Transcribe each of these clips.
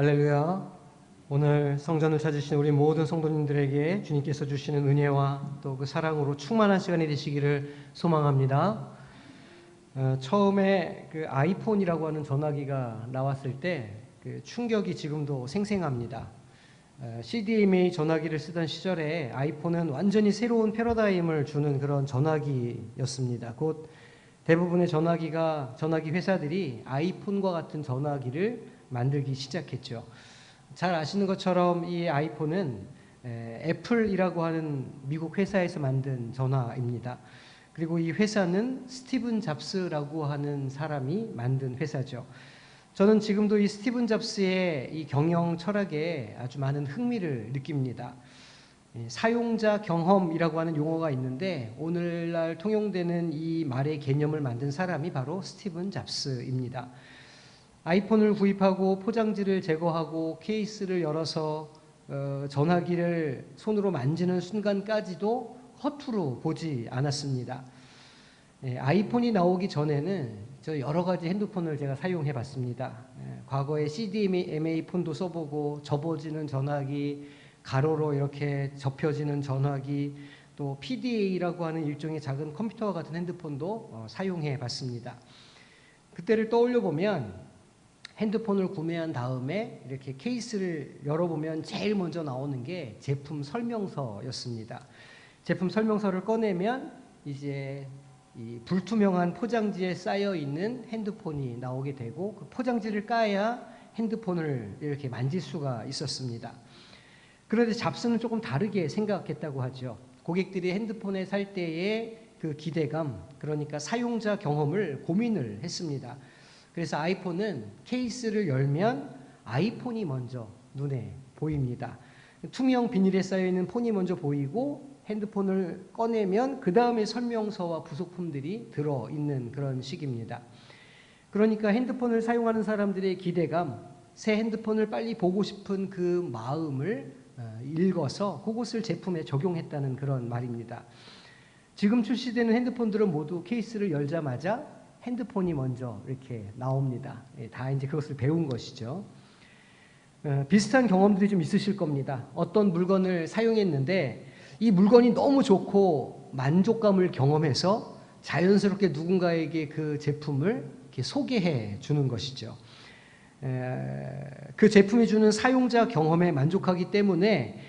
할렐루야. 오늘 성전을 찾으신 우리 모든 성도님들에게 주님께서 주시는 은혜와 또 그 사랑으로 충만한 시간이 되시기를 소망합니다. 처음에 그 아이폰이라고 하는 전화기가 나왔을 때 그 충격이 지금도 생생합니다. CDMA 전화기를 쓰던 시절에 아이폰은 완전히 새로운 패러다임을 주는 그런 전화기였습니다. 곧 대부분의 전화기 회사들이 아이폰과 같은 전화기를 만들기 시작했죠. 잘 아시는 것처럼 이 아이폰은 애플이라고 하는 미국 회사에서 만든 전화입니다. 그리고 이 회사는 스티븐 잡스라고 하는 사람이 만든 회사죠. 저는 지금도 이 스티븐 잡스의 이 경영 철학에 아주 많은 흥미를 느낍니다. 사용자 경험이라고 하는 용어가 있는데 오늘날 통용되는 이 말의 개념을 만든 사람이 바로 스티븐 잡스입니다. 아이폰을 구입하고 포장지를 제거하고 케이스를 열어서 전화기를 손으로 만지는 순간까지도 허투루 보지 않았습니다. 아이폰이 나오기 전에는 저 여러 가지 핸드폰을 제가 사용해 봤습니다. 과거에 CDMA 폰도 써보고 접어지는 전화기, 가로로 이렇게 접혀지는 전화기, 또 PDA라고 하는 일종의 작은 컴퓨터와 같은 핸드폰도 사용해 봤습니다. 그때를 떠올려 보면 핸드폰을 구매한 다음에 이렇게 케이스를 열어보면 제일 먼저 나오는 게 제품 설명서였습니다. 제품 설명서를 꺼내면 이제 이 불투명한 포장지에 쌓여 있는 핸드폰이 나오게 되고 그 포장지를 까야 핸드폰을 이렇게 만질 수가 있었습니다. 그런데 잡스는 조금 다르게 생각했다고 하죠. 고객들이 핸드폰에 살 때의 그 기대감, 그러니까 사용자 경험을 고민을 했습니다. 그래서 아이폰은 케이스를 열면 아이폰이 먼저 눈에 보입니다. 투명 비닐에 쌓여있는 폰이 먼저 보이고 핸드폰을 꺼내면 그 다음에 설명서와 부속품들이 들어있는 그런 식입니다. 그러니까 핸드폰을 사용하는 사람들의 기대감, 새 핸드폰을 빨리 보고 싶은 그 마음을 읽어서 그것을 제품에 적용했다는 그런 말입니다. 지금 출시되는 핸드폰들은 모두 케이스를 열자마자 핸드폰이 먼저 이렇게 나옵니다. 다 이제 그것을 배운 것이죠. 비슷한 경험들이 좀 있으실 겁니다. 어떤 물건을 사용했는데 이 물건이 너무 좋고 만족감을 경험해서 자연스럽게 누군가에게 그 제품을 이렇게 소개해 주는 것이죠. 그 제품이 주는 사용자 경험에 만족하기 때문에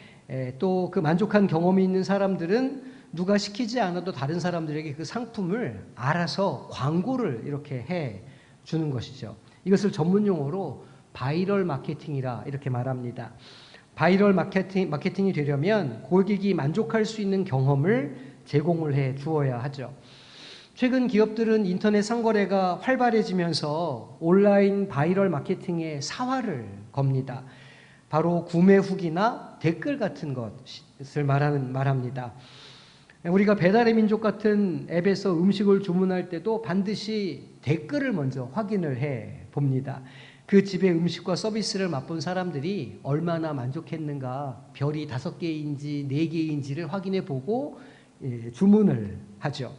또 그 만족한 경험이 있는 사람들은 누가 시키지 않아도 다른 사람들에게 그 상품을 알아서 광고를 이렇게 해 주는 것이죠. 이것을 전문 용어로 바이럴 마케팅이라 이렇게 말합니다. 바이럴 마케팅이 되려면 고객이 만족할 수 있는 경험을 제공을 해 주어야 하죠. 최근 기업들은 인터넷 상거래가 활발해지면서 온라인 바이럴 마케팅에 사활을 겁니다. 바로 구매 후기나 댓글 같은 것을 말합니다. 우리가 배달의 민족 같은 앱에서 음식을 주문할 때도 반드시 댓글을 먼저 확인을 해 봅니다. 그 집의 음식과 서비스를 맛본 사람들이 얼마나 만족했는가, 별이 5개인지 4개인지를 확인해 보고 주문을 하죠.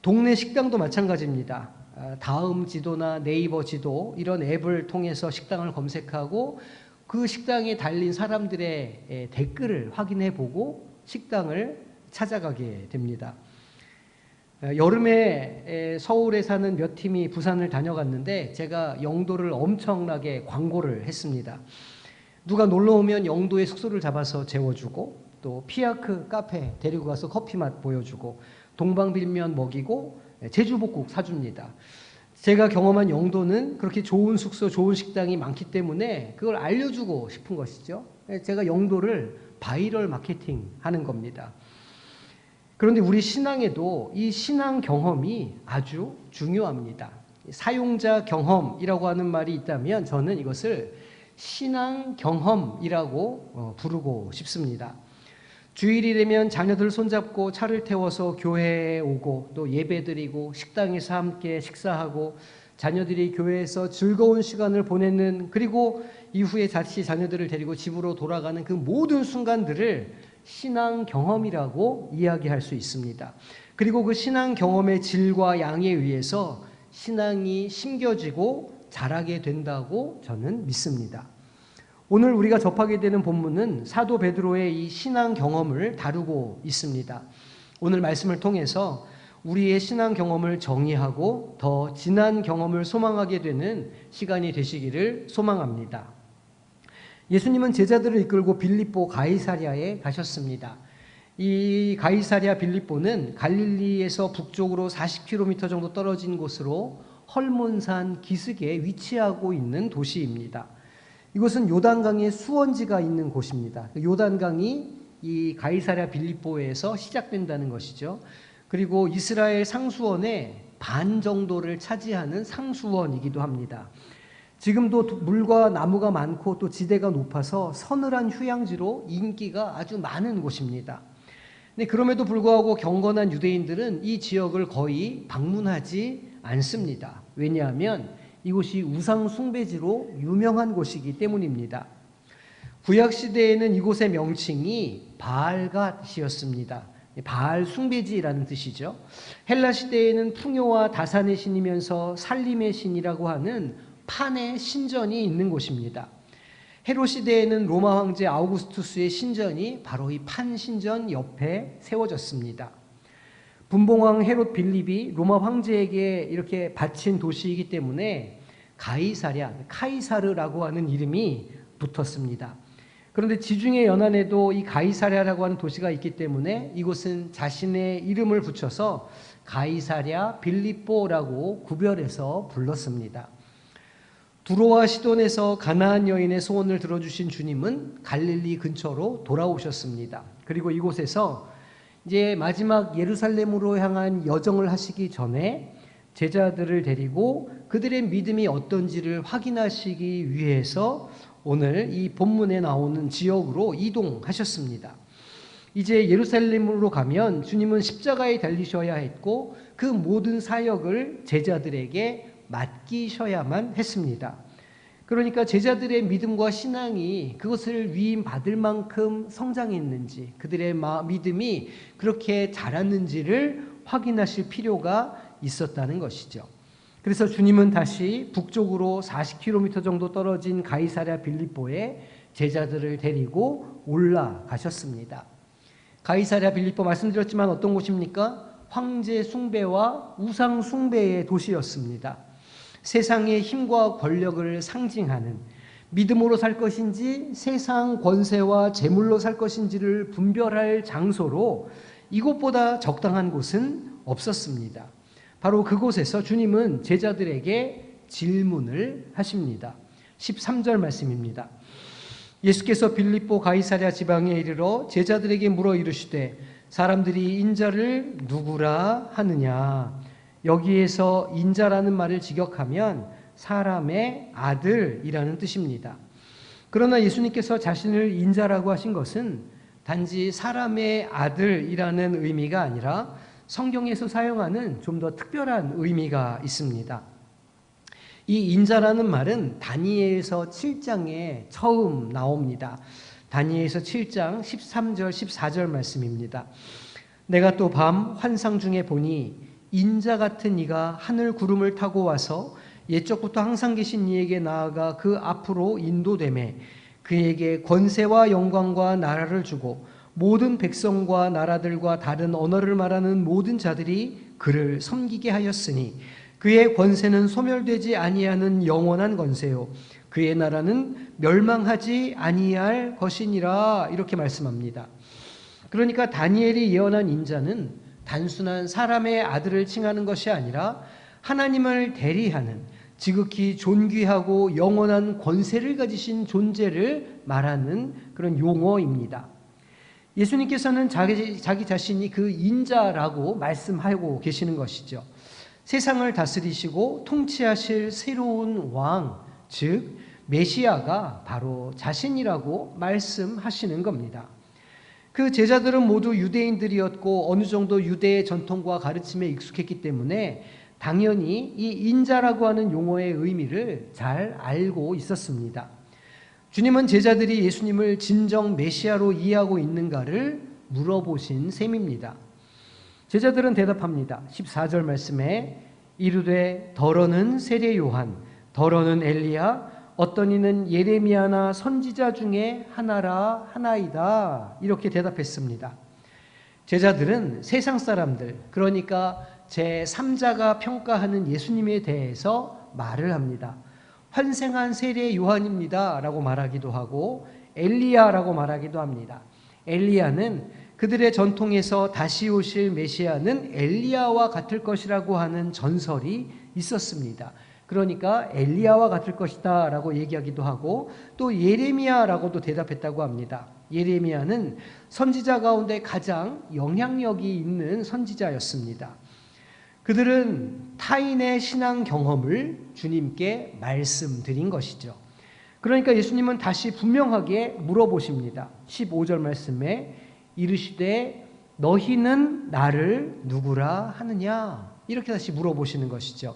동네 식당도 마찬가지입니다. 다음 지도나 네이버 지도 이런 앱을 통해서 식당을 검색하고 그 식당에 달린 사람들의 댓글을 확인해 보고 식당을 찾아가게 됩니다. 여름에 서울에 사는 몇 팀이 부산을 다녀갔는데 제가 영도를 엄청나게 광고를 했습니다. 누가 놀러 오면 영도에 숙소를 잡아서 재워주고 또 피아크 카페 데리고 가서 커피 맛 보여주고 동방빌면 먹이고 제주복국 사줍니다. 제가 경험한 영도는 그렇게 좋은 숙소, 좋은 식당이 많기 때문에 그걸 알려주고 싶은 것이죠. 제가 영도를 바이럴 마케팅 하는 겁니다. 그런데 우리 신앙에도 이 신앙 경험이 아주 중요합니다. 사용자 경험이라고 하는 말이 있다면 저는 이것을 신앙 경험이라고 부르고 싶습니다. 주일이 되면 자녀들 손잡고 차를 태워서 교회에 오고 또 예배드리고 식당에서 함께 식사하고 자녀들이 교회에서 즐거운 시간을 보내는, 그리고 이후에 다시 자녀들을 데리고 집으로 돌아가는 그 모든 순간들을 신앙 경험이라고 이야기할 수 있습니다. 그리고 그 신앙 경험의 질과 양에 의해서 신앙이 심겨지고 자라게 된다고 저는 믿습니다. 오늘 우리가 접하게 되는 본문은 사도 베드로의 이 신앙 경험을 다루고 있습니다. 오늘 말씀을 통해서 우리의 신앙 경험을 정의하고 더 진한 경험을 소망하게 되는 시간이 되시기를 소망합니다. 예수님은 제자들을 이끌고 빌립보 가이사랴에 가셨습니다. 이 가이사랴 빌립보는 갈릴리에서 북쪽으로 40km 정도 떨어진 곳으로 헐몬산 기슭에 위치하고 있는 도시입니다. 이곳은 요단강의 수원지가 있는 곳입니다. 요단강이 이 가이사랴 빌립보에서 시작된다는 것이죠. 그리고 이스라엘 상수원의 반 정도를 차지하는 상수원이기도 합니다. 지금도 물과 나무가 많고 또 지대가 높아서 서늘한 휴양지로 인기가 아주 많은 곳입니다. 근데 그럼에도 불구하고 경건한 유대인들은 이 지역을 거의 방문하지 않습니다. 왜냐하면 이곳이 우상 숭배지로 유명한 곳이기 때문입니다. 구약 시대에는 이곳의 명칭이 바알갓이었습니다. 바알 숭배지라는 뜻이죠. 헬라 시대에는 풍요와 다산의 신이면서 살림의 신이라고 하는 판의 신전이 있는 곳입니다. 헤롯 시대에는 로마 황제 아우구스투스의 신전이 바로 이 판 신전 옆에 세워졌습니다. 분봉왕 헤롯 빌립이 로마 황제에게 이렇게 바친 도시이기 때문에 가이사랴, 카이사르라고 하는 이름이 붙었습니다. 그런데 지중해 연안에도 이 가이사랴라고 하는 도시가 있기 때문에 이곳은 자신의 이름을 붙여서 가이사랴 빌립보라고 구별해서 불렀습니다. 두로와 시돈에서 가나안 여인의 소원을 들어주신 주님은 갈릴리 근처로 돌아오셨습니다. 그리고 이곳에서 이제 마지막 예루살렘으로 향한 여정을 하시기 전에 제자들을 데리고 그들의 믿음이 어떤지를 확인하시기 위해서 오늘 이 본문에 나오는 지역으로 이동하셨습니다. 이제 예루살렘으로 가면 주님은 십자가에 달리셔야 했고 그 모든 사역을 제자들에게 맡기셔야만 했습니다. 그러니까 제자들의 믿음과 신앙이 그것을 위임받을 만큼 성장했는지 그들의 믿음이 그렇게 자랐는지를 확인하실 필요가 있었다는 것이죠. 그래서 주님은 다시 북쪽으로 40km 정도 떨어진 가이사랴 빌립보에 제자들을 데리고 올라가셨습니다. 가이사랴 빌립보 말씀드렸지만 어떤 곳입니까? 황제 숭배와 우상 숭배의 도시였습니다. 세상의 힘과 권력을 상징하는 믿음으로 살 것인지 세상 권세와 재물로 살 것인지를 분별할 장소로 이곳보다 적당한 곳은 없었습니다. 바로 그곳에서 주님은 제자들에게 질문을 하십니다. 13절 말씀입니다. 예수께서 빌립보 가이사랴 지방에 이르러 제자들에게 물어 이르시되 사람들이 인자를 누구라 하느냐. 여기에서 인자라는 말을 직역하면 사람의 아들이라는 뜻입니다. 그러나 예수님께서 자신을 인자라고 하신 것은 단지 사람의 아들이라는 의미가 아니라 성경에서 사용하는 좀 더 특별한 의미가 있습니다. 이 인자라는 말은 다니엘서 7장에 처음 나옵니다. 다니엘서 7장 13절 14절 말씀입니다. 내가 또 밤 환상 중에 보니 인자 같은 이가 하늘 구름을 타고 와서 옛적부터 항상 계신 이에게 나아가 그 앞으로 인도되매 그에게 권세와 영광과 나라를 주고 모든 백성과 나라들과 다른 언어를 말하는 모든 자들이 그를 섬기게 하였으니 그의 권세는 소멸되지 아니하는 영원한 권세요 그의 나라는 멸망하지 아니할 것이니라. 이렇게 말씀합니다. 그러니까 다니엘이 예언한 인자는 단순한 사람의 아들을 칭하는 것이 아니라 하나님을 대리하는 지극히 존귀하고 영원한 권세를 가지신 존재를 말하는 그런 용어입니다. 예수님께서는 자기 자신이 그 인자라고 말씀하고 계시는 것이죠. 세상을 다스리시고 통치하실 새로운 왕, 즉 메시아가 바로 자신이라고 말씀하시는 겁니다. 그 제자들은 모두 유대인들이었고 어느 정도 유대의 전통과 가르침에 익숙했기 때문에 당연히 이 인자라고 하는 용어의 의미를 잘 알고 있었습니다. 주님은 제자들이 예수님을 진정 메시아로 이해하고 있는가를 물어보신 셈입니다. 제자들은 대답합니다. 14절 말씀에 이르되 더러는 세례 요한, 더러는 엘리야, 어떤 이는 예레미야나 선지자 중에 하나이다. 이렇게 대답했습니다. 제자들은 세상 사람들, 그러니까 제3자가 평가하는 예수님에 대해서 말을 합니다. 환생한 세례 요한입니다 라고 말하기도 하고 엘리야라고 말하기도 합니다. 엘리야는 그들의 전통에서 다시 오실 메시아는 엘리야와 같을 것이라고 하는 전설이 있었습니다. 그러니까 엘리야와 같을 것이다 라고 얘기하기도 하고 또 예레미야라고도 대답했다고 합니다. 예레미야는 선지자 가운데 가장 영향력이 있는 선지자였습니다. 그들은 타인의 신앙 경험을 주님께 말씀드린 것이죠. 그러니까 예수님은 다시 분명하게 물어보십니다. 15절 말씀에 이르시되 너희는 나를 누구라 하느냐? 이렇게 다시 물어보시는 것이죠.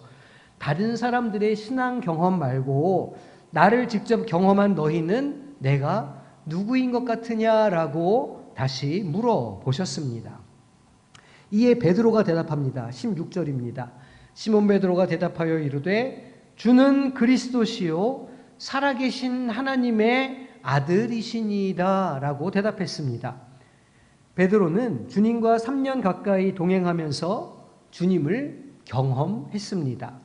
다른 사람들의 신앙 경험 말고 나를 직접 경험한 너희는 내가 누구인 것 같으냐라고 다시 물어보셨습니다. 이에 베드로가 대답합니다. 16절입니다. 시몬 베드로가 대답하여 이르되 주는 그리스도시요 살아계신 하나님의 아들이시니이다 라고 대답했습니다. 베드로는 주님과 3년 가까이 동행하면서 주님을 경험했습니다.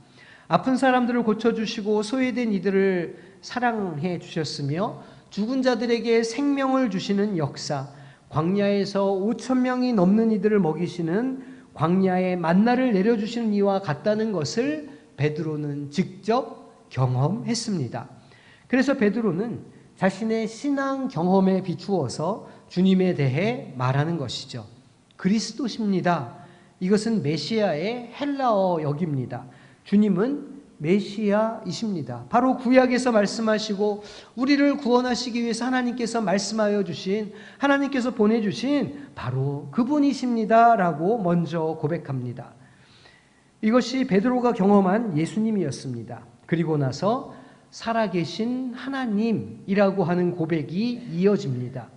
아픈 사람들을 고쳐주시고 소외된 이들을 사랑해 주셨으며 죽은 자들에게 생명을 주시는 역사, 광야에서 5,000명이 넘는 이들을 먹이시는 광야의 만나를 내려주시는 이와 같다는 것을 베드로는 직접 경험했습니다. 그래서 베드로는 자신의 신앙 경험에 비추어서 주님에 대해 말하는 것이죠. 그리스도십니다. 이것은 메시아의 헬라어 역입니다. 주님은 메시아이십니다. 바로 구약에서 말씀하시고 우리를 구원하시기 위해서 하나님께서 말씀하여 주신, 하나님께서 보내주신 바로 그분이십니다 라고 먼저 고백합니다. 이것이 베드로가 경험한 예수님이었습니다. 그리고 나서 살아계신 하나님이라고 하는 고백이 이어집니다.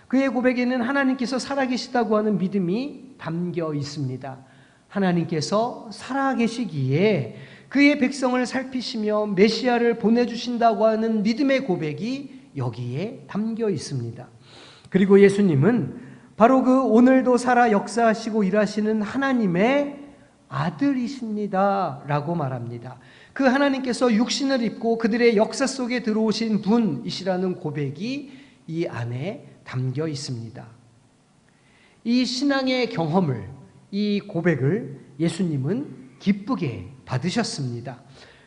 그의 고백에는 하나님께서 살아계시다고 하는 믿음이 담겨 있습니다. 하나님께서 살아계시기에 그의 백성을 살피시며 메시아를 보내주신다고 하는 믿음의 고백이 여기에 담겨 있습니다. 그리고 예수님은 바로 그 오늘도 살아 역사하시고 일하시는 하나님의 아들이십니다 라고 말합니다. 그 하나님께서 육신을 입고 그들의 역사 속에 들어오신 분이시라는 고백이 이 안에 담겨 있습니다. 이 신앙의 경험을, 이 고백을 예수님은 기쁘게 받으셨습니다.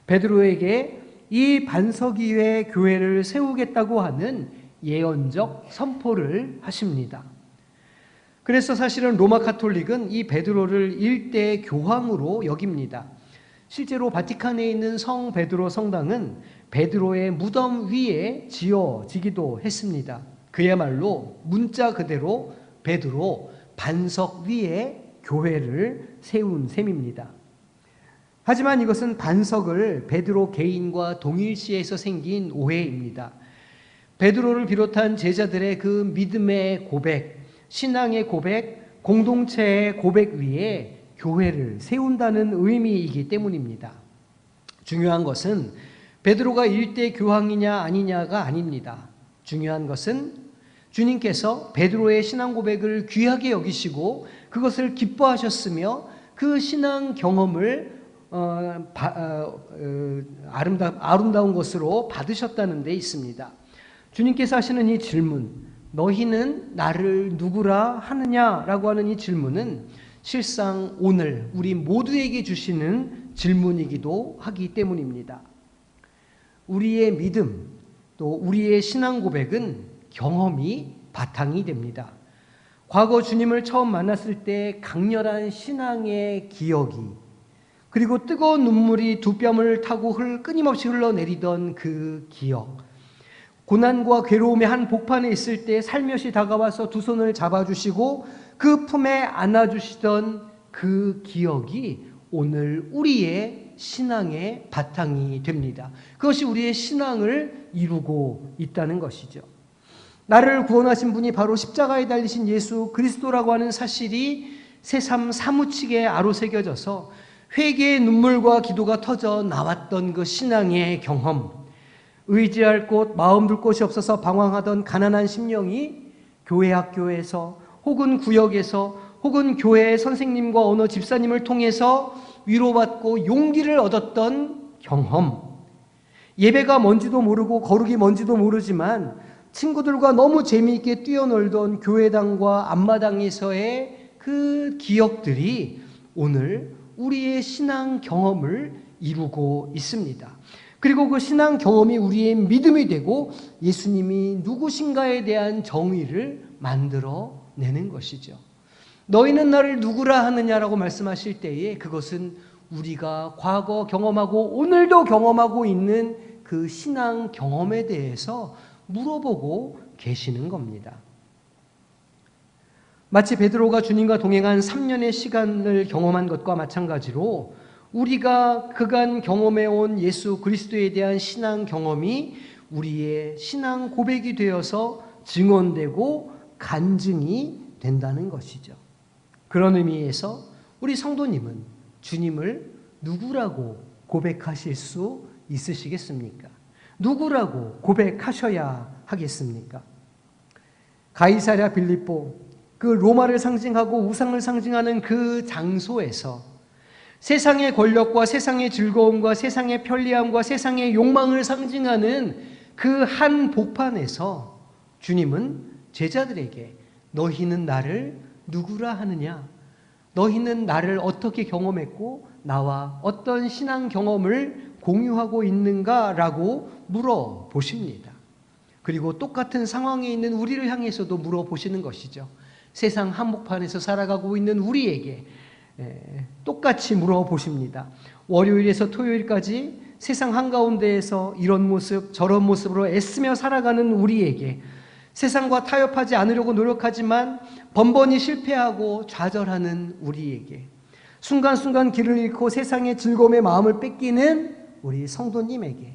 베드로에게 이 반석 위에 교회를 세우겠다고 하는 예언적 선포를 하십니다. 그래서 사실은 로마 카톨릭은 이 베드로를 일대 교황으로 여깁니다. 실제로 바티칸에 있는 성 베드로 성당은 베드로의 무덤 위에 지어지기도 했습니다. 그야말로 문자 그대로 베드로 반석 위에 교회를 세운 셈입니다. 하지만 이것은 반석을 베드로 개인과 동일시해서 생긴 오해입니다. 베드로를 비롯한 제자들의 그 믿음의 고백, 신앙의 고백, 공동체의 고백 위에 교회를 세운다는 의미이기 때문입니다. 중요한 것은 베드로가 일대 교황이냐 아니냐가 아닙니다. 중요한 것은 주님께서 베드로의 신앙 고백을 귀하게 여기시고 그것을 기뻐하셨으며 그 신앙 경험을 아름다운 것으로 받으셨다는 데 있습니다. 주님께서 하시는 이 질문, 너희는 나를 누구라 하느냐라고 하는 이 질문은 실상 오늘 우리 모두에게 주시는 질문이기도 하기 때문입니다. 우리의 믿음, 또 우리의 신앙 고백은 경험이 바탕이 됩니다. 과거 주님을 처음 만났을 때 강렬한 신앙의 기억이, 그리고 뜨거운 눈물이 두 뼘을 타고 끊임없이 흘러내리던 그 기억, 고난과 괴로움의 한 복판에 있을 때 살며시 다가와서 두 손을 잡아주시고 그 품에 안아주시던 그 기억이 오늘 우리의 신앙의 바탕이 됩니다. 그것이 우리의 신앙을 이루고 있다는 것이죠. 나를 구원하신 분이 바로 십자가에 달리신 예수 그리스도라고 하는 사실이 새삼 사무치게 아로새겨져서 회개의 눈물과 기도가 터져 나왔던 그 신앙의 경험, 의지할 곳, 마음 둘 곳이 없어서 방황하던 가난한 심령이 교회 학교에서 혹은 구역에서 혹은 교회 선생님과 어느 집사님을 통해서 위로받고 용기를 얻었던 경험, 예배가 뭔지도 모르고 거룩이 뭔지도 모르지만 친구들과 너무 재미있게 뛰어놀던 교회당과 앞마당에서의 그 기억들이 오늘 우리의 신앙 경험을 이루고 있습니다. 그리고 그 신앙 경험이 우리의 믿음이 되고 예수님이 누구신가에 대한 정의를 만들어내는 것이죠. 너희는 나를 누구라 하느냐라고 말씀하실 때에 그것은 우리가 과거 경험하고 오늘도 경험하고 있는 그 신앙 경험에 대해서 물어보고 계시는 겁니다. 마치 베드로가 주님과 동행한 3년의 시간을 경험한 것과 마찬가지로 우리가 그간 경험해온 예수 그리스도에 대한 신앙 경험이 우리의 신앙 고백이 되어서 증언되고 간증이 된다는 것이죠. 그런 의미에서 우리 성도님은 주님을 누구라고 고백하실 수 있으시겠습니까? 누구라고 고백하셔야 하겠습니까? 가이사랴 빌립보, 그 로마를 상징하고 우상을 상징하는 그 장소에서 세상의 권력과 세상의 즐거움과 세상의 편리함과 세상의 욕망을 상징하는 그 한 복판에서 주님은 제자들에게 너희는 나를 누구라 하느냐? 너희는 나를 어떻게 경험했고 나와 어떤 신앙 경험을 공유하고 있는가라고 물어보십니다. 그리고 똑같은 상황에 있는 우리를 향해서도 물어보시는 것이죠. 세상 한복판에서 살아가고 있는 우리에게 똑같이 물어보십니다. 월요일에서 토요일까지 세상 한가운데에서 이런 모습 저런 모습으로 애쓰며 살아가는 우리에게, 세상과 타협하지 않으려고 노력하지만 번번이 실패하고 좌절하는 우리에게, 순간순간 길을 잃고 세상의 즐거움에 마음을 뺏기는 우리 성도님에게,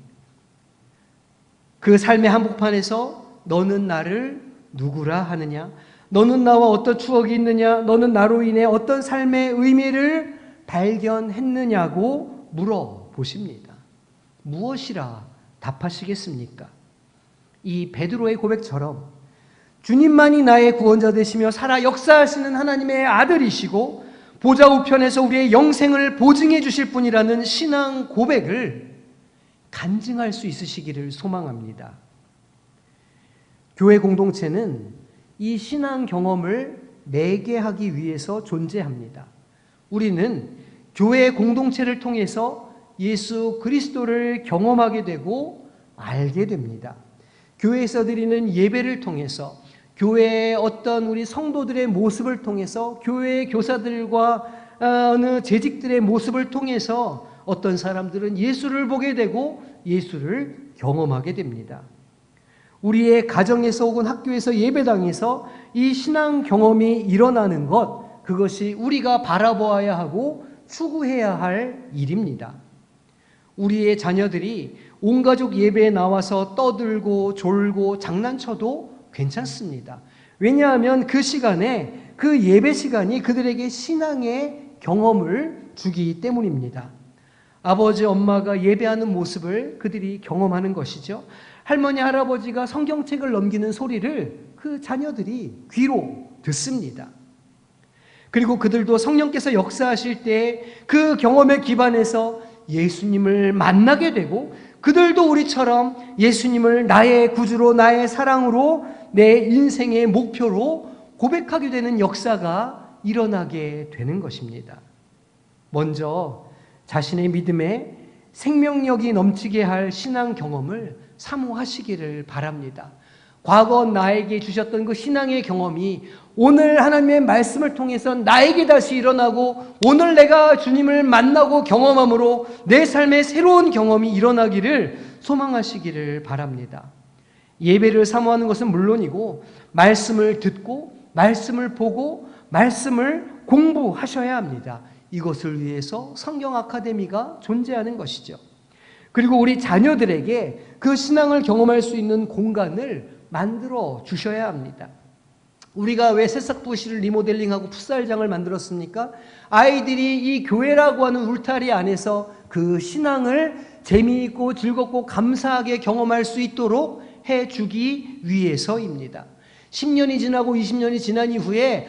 그 삶의 한복판에서 너는 나를 누구라 하느냐? 너는 나와 어떤 추억이 있느냐? 너는 나로 인해 어떤 삶의 의미를 발견했느냐고 물어보십니다. 무엇이라 답하시겠습니까? 이 베드로의 고백처럼 주님만이 나의 구원자 되시며 살아 역사하시는 하나님의 아들이시고 보좌 우편에서 우리의 영생을 보증해 주실 분이라는 신앙 고백을 간증할 수 있으시기를 소망합니다. 교회 공동체는 이 신앙 경험을 매개하기 위해서 존재합니다. 우리는 교회 공동체를 통해서 예수 그리스도를 경험하게 되고 알게 됩니다. 교회에서 드리는 예배를 통해서, 교회의 어떤 우리 성도들의 모습을 통해서, 교회의 교사들과 어느 재직들의 모습을 통해서 어떤 사람들은 예수를 보게 되고 예수를 경험하게 됩니다. 우리의 가정에서 혹은 학교에서 예배당에서 이 신앙 경험이 일어나는 것, 그것이 우리가 바라보아야 하고 추구해야 할 일입니다. 우리의 자녀들이 온 가족 예배에 나와서 떠들고 졸고 장난쳐도 괜찮습니다. 왜냐하면 그 시간에, 그 예배 시간이 그들에게 신앙의 경험을 주기 때문입니다. 아버지, 엄마가 예배하는 모습을 그들이 경험하는 것이죠. 할머니, 할아버지가 성경책을 넘기는 소리를 그 자녀들이 귀로 듣습니다. 그리고 그들도 성령께서 역사하실 때 그 경험에 기반해서 예수님을 만나게 되고, 그들도 우리처럼 예수님을 나의 구주로, 나의 사랑으로, 내 인생의 목표로 고백하게 되는 역사가 일어나게 되는 것입니다. 먼저 자신의 믿음에 생명력이 넘치게 할 신앙 경험을 사모하시기를 바랍니다. 과거 나에게 주셨던 그 신앙의 경험이 오늘 하나님의 말씀을 통해서 나에게 다시 일어나고, 오늘 내가 주님을 만나고 경험함으로 내 삶에 새로운 경험이 일어나기를 소망하시기를 바랍니다. 예배를 사모하는 것은 물론이고, 말씀을 듣고 말씀을 보고 말씀을 공부하셔야 합니다. 이것을 위해서 성경 아카데미가 존재하는 것이죠. 그리고 우리 자녀들에게 그 신앙을 경험할 수 있는 공간을 만들어 주셔야 합니다. 우리가 왜 새싹부시를 리모델링하고 풋살장을 만들었습니까? 아이들이 이 교회라고 하는 울타리 안에서 그 신앙을 재미있고 즐겁고 감사하게 경험할 수 있도록 해주기 위해서입니다. 10년이 지나고 20년이 지난 이후에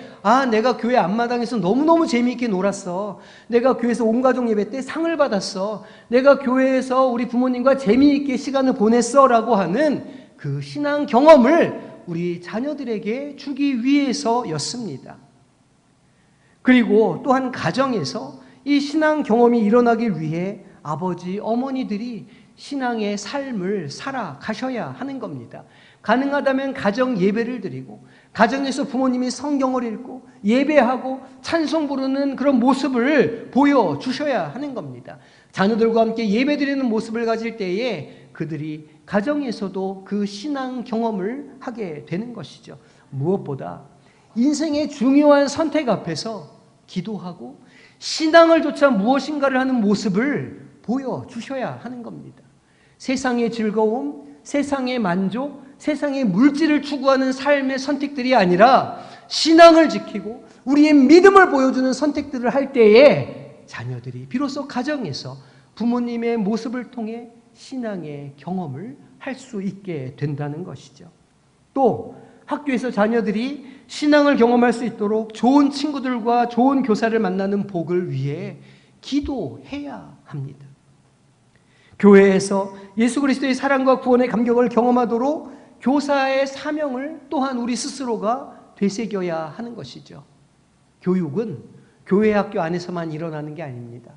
내가 교회 앞마당에서 너무너무 재미있게 놀았어. 내가 교회에서 온 가족 예배 때 상을 받았어. 내가 교회에서 우리 부모님과 재미있게 시간을 보냈어 라고 하는 그 신앙 경험을 우리 자녀들에게 주기 위해서였습니다. 그리고 또한 가정에서 이 신앙 경험이 일어나기 위해 아버지, 어머니들이 신앙의 삶을 살아가셔야 하는 겁니다. 가능하다면 가정 예배를 드리고 가정에서 부모님이 성경을 읽고 예배하고 찬송 부르는 그런 모습을 보여주셔야 하는 겁니다. 자녀들과 함께 예배 드리는 모습을 가질 때에 그들이 가정에서도 그 신앙 경험을 하게 되는 것이죠. 무엇보다 인생의 중요한 선택 앞에서 기도하고 신앙을 조차 무엇인가를 하는 모습을 보여주셔야 하는 겁니다. 세상의 즐거움, 세상의 만족, 세상의 물질을 추구하는 삶의 선택들이 아니라 신앙을 지키고 우리의 믿음을 보여주는 선택들을 할 때에 자녀들이 비로소 가정에서 부모님의 모습을 통해 신앙의 경험을 할 수 있게 된다는 것이죠. 또 학교에서 자녀들이 신앙을 경험할 수 있도록 좋은 친구들과 좋은 교사를 만나는 복을 위해 기도해야 합니다. 교회에서 예수 그리스도의 사랑과 구원의 감격을 경험하도록 교사의 사명을 또한 우리 스스로가 되새겨야 하는 것이죠. 교육은 교회 학교 안에서만 일어나는 게 아닙니다.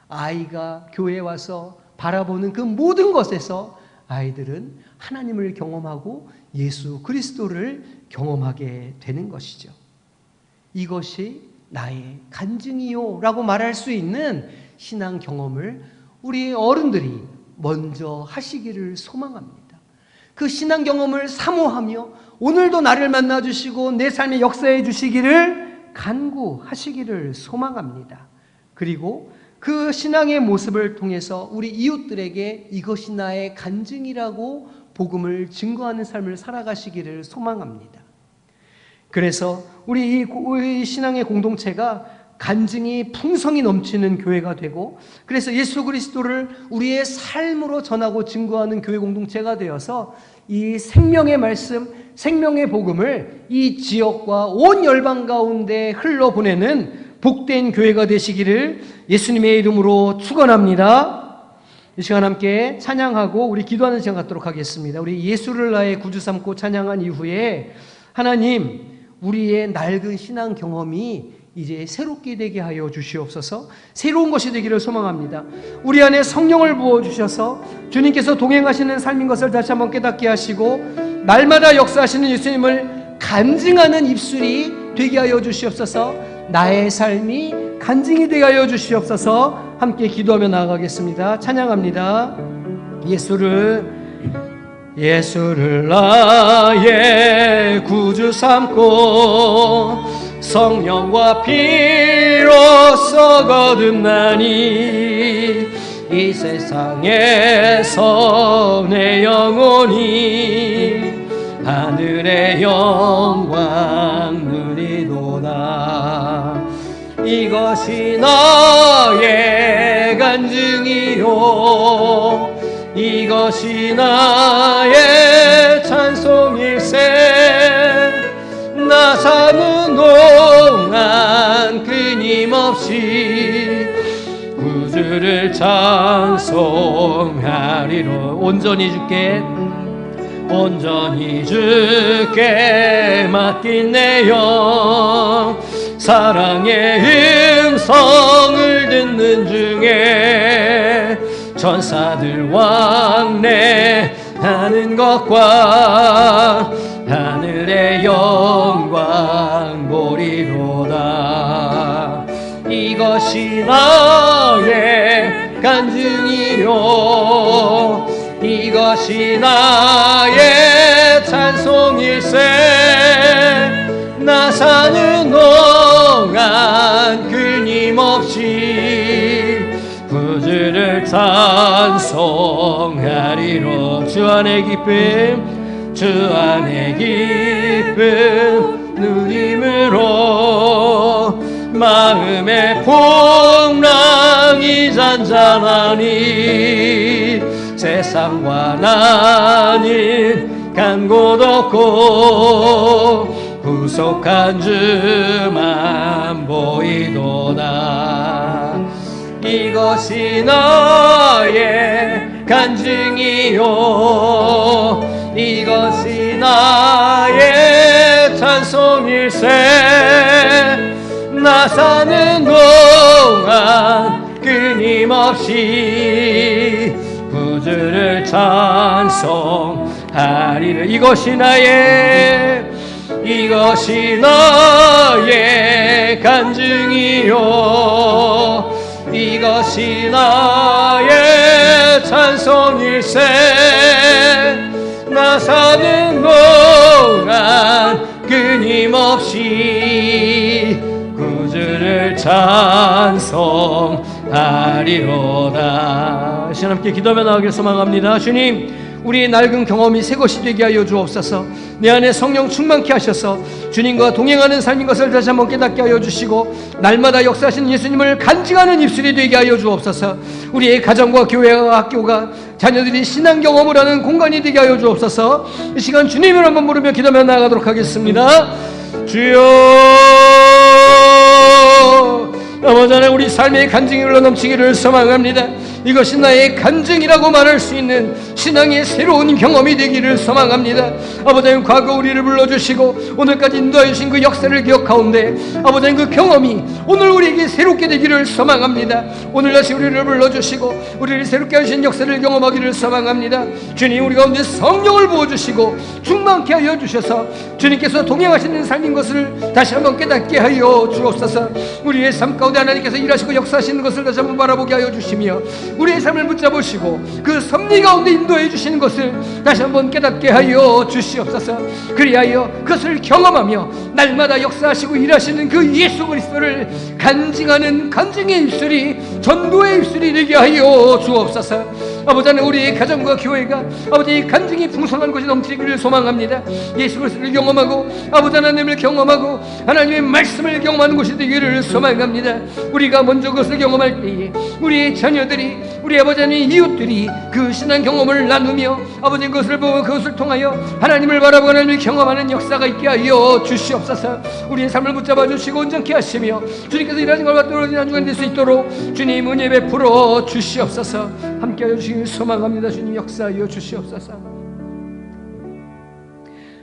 아이가 교회에 와서 바라보는 그 모든 것에서 아이들은 하나님을 경험하고 예수 그리스도를 경험하게 되는 것이죠. 이것이 나의 간증이요 라고 말할 수 있는 신앙 경험을 우리 어른들이 먼저 하시기를 소망합니다. 그 신앙 경험을 사모하며 오늘도 나를 만나주시고 내 삶에 역사해 주시기를 간구하시기를 소망합니다. 그리고 그 신앙의 모습을 통해서 우리 이웃들에게 이것이 나의 간증이라고 복음을 증거하는 삶을 살아가시기를 소망합니다. 그래서 우리 이 신앙의 공동체가 간증이 풍성히 넘치는 교회가 되고 그래서 예수 그리스도를 우리의 삶으로 전하고 증거하는 교회 공동체가 되어서 이 생명의 말씀, 생명의 복음을 이 지역과 온 열방 가운데 흘러보내는 복된 교회가 되시기를 예수님의 이름으로 축원합니다. 이 시간 함께 찬양하고 우리 기도하는 시간 갖도록 하겠습니다. 우리 예수를 나의 구주 삼고 찬양한 이후에 하나님 우리의 낡은 신앙 경험이 이제 새롭게 되게 하여 주시옵소서. 새로운 것이 되기를 소망합니다. 우리 안에 성령을 부어주셔서 주님께서 동행하시는 삶인 것을 다시 한번 깨닫게 하시고 날마다 역사하시는 예수님을 간증하는 입술이 되게 하여 주시옵소서. 나의 삶이 간증이 되게 하여 주시옵소서. 함께 기도하며 나아가겠습니다. 찬양합니다. 예수를 나의 구주 삼고 성령과 피로써 거듭나니 이 세상에서 내 영혼이 하늘의 영광 누리도다. 이것이 나의 간증이요 이것이 나의 찬송일세. 나 사는 동안 끊임없이 구주를 찬송하리라. 온전히 주께 맡긴 내 영 사랑의 음성을 듣는 중에 천사들 왕래하는 것과 하늘의 영광 보리로다. 이것이 나의 간증이요 이것이 나의 찬송일세. 나 사는 동안 끊임없이 구주를 찬송하리로. 주 안의 기쁨 누림으로 마음의 풍랑이 잔잔하니 세상과 나는 간 곳 없고 구속한 주만 보이도다. 이것이 나의 간증이요 이것이 나의 찬송일세. 나 사는 동안 끊임없이 구주를 찬송하리라. 이것이 나의 간증이요 이것이 나의 찬송일세. 나 사는 동안 끊임없이 구주를 찬송하리로다. 시간 함께 기도하며 나가길 소망합니다. 주님, 우리의 낡은 경험이 새 것이 되게 하여 주옵소서. 내 안에 성령 충만케 하셔서 주님과 동행하는 삶인 것을 다시 한번 깨닫게 하여 주시고 날마다 역사하시는 예수님을 간증하는 입술이 되게 하여 주옵소서. 우리의 가정과 교회와 학교가 자녀들이 신앙 경험을 하는 공간이 되게 하여 주옵소서. 이 시간 주님을 한번 부르며 기도하며 나아가도록 하겠습니다. 주여, 아버지 하나님, 우리 삶의 간증이 흘러넘치기를 소망합니다. 이것이 나의 간증이라고 말할 수 있는 신앙의 새로운 경험이 되기를 소망합니다. 아버지 하나님, 과거 우리를 불러주시고 오늘까지 인도하여 주신 그 역사를 기억하온데 아버지 하나님, 그 경험이 오늘 우리에게 새롭게 되기를 소망합니다. 오늘 다시 우리를 불러주시고 우리를 새롭게 하신 역사를 경험하기를 소망합니다. 주님, 우리 가운데 성령을 부어주시고 충만케 하여 주셔서 주님께서 동행하시는 삶인 것을 다시 한번 깨닫게 하여 주옵소서. 우리의 삶 가운데 하나님께서 일하시고 역사하시는 것을 다시 한번 바라보게 하여 주시며 우리의 삶을 붙잡으시고 그 섭리 가운데 인도해 주시는 것을 다시 한번 깨닫게 하여 주시옵소서. 그리하여 그것을 경험하며 날마다 역사하시고 일하시는 그 예수 그리스도를 간증하는 간증의 입술이 전도의 입술이 되게 하여 주옵소서. 아버지 하나님, 우리의 가정과 교회가 아버지 간증이 풍성한 것이 넘치기를 소망합니다. 예수 그리스도를 경험하고 아버지 하나님을 경험하고 하나님의 말씀을 경험하는 것이 되기를 소망합니다. 우리가 먼저 그것을 경험할 때에 우리의 자녀들이, 우리 아버지 하나님 이웃들이 그 신앙 경험을 나누며 아버지 그것을 보고 그것을 통하여 하나님을 바라보고 하나님을 경험하는 역사가 있게 하여 주시옵소서. 우리의 삶을 붙잡아 주시고 온전케 하시며 주님께서 일하신 것과 떨어진 한 주간 될 수 있도록 주님 은혜 베풀어 주시옵소서. 함께하여 주시길 소망합니다. 주님 역사하여 주시옵소서.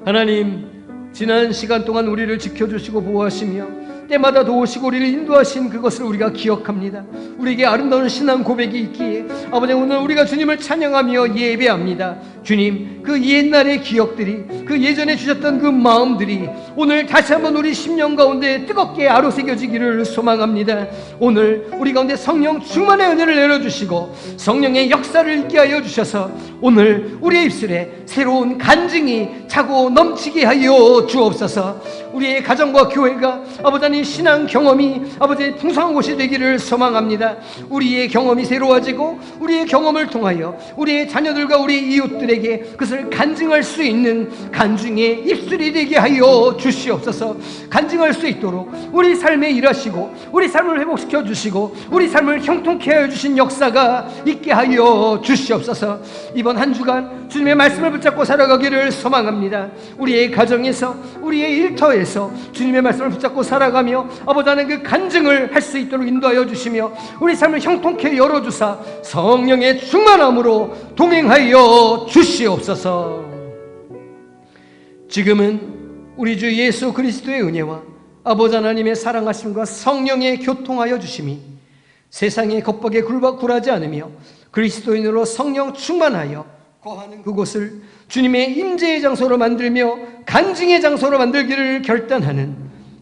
하나님, 지난 시간 동안 우리를 지켜주시고 보호하시며 때마다 도우시고 우리를 인도하신 그것을 우리가 기억합니다. 우리에게 아름다운 신앙 고백이 있기에 아버지 오늘 우리가 주님을 찬양하며 예배합니다. 주님, 그 옛날의 기억들이, 그 예전에 주셨던 그 마음들이 오늘 다시 한번 우리 심령 가운데 뜨겁게 아로새겨지기를 소망합니다. 오늘 우리 가운데 성령 충만의 은혜를 내려주시고 성령의 역사를 있게 하여 주셔서 오늘 우리의 입술에 새로운 간증이 차고 넘치게 하여 주옵소서. 우리의 가정과 교회가 아버지 하나님 신앙 경험이 아버지의 풍성한 곳이 되기를 소망합니다. 우리의 경험이 새로워지고 우리의 경험을 통하여 우리의 자녀들과 우리 이웃들에게 그것을 간증할 수 있는 간증의 입술이 되게 하여 주시옵소서. 간증할 수 있도록 우리 삶에 일하시고 우리 삶을 회복시켜 주시고 우리 삶을 형통케 하여 주신 역사가 있게 하여 주시옵소서. 이번 한 주간 주님의 말씀을 붙잡고 살아가기를 소망합니다. 우리의 가정에서 우리의 일터에서 주님의 말씀을 붙잡고 살아가며 아버지 하나님 그 간증을 할 수 있도록 인도하여 주시며 우리 삶을 형통케 열어주사 성령의 충만함으로 동행하여 주시옵소서. 지금은 우리 주 예수 그리스도의 은혜와 아버지 하나님의 사랑하심과 성령의 교통하여 주심이 세상의 겁박에 굴하지 않으며 그리스도인으로 성령 충만하여 거하는 그곳을 주님의 임재의 장소로 만들며 간증의 장소로 만들기를 결단하는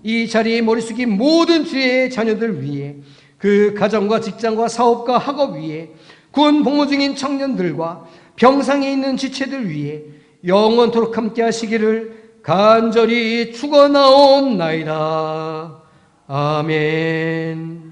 이 자리에 머리 숙인 모든 주의 자녀들 위해, 그 가정과 직장과 사업과 학업 위에, 군 복무 중인 청년들과 병상에 있는 지체들 위해 영원토록 함께 하시기를 간절히 축원하옵나이다. 아멘.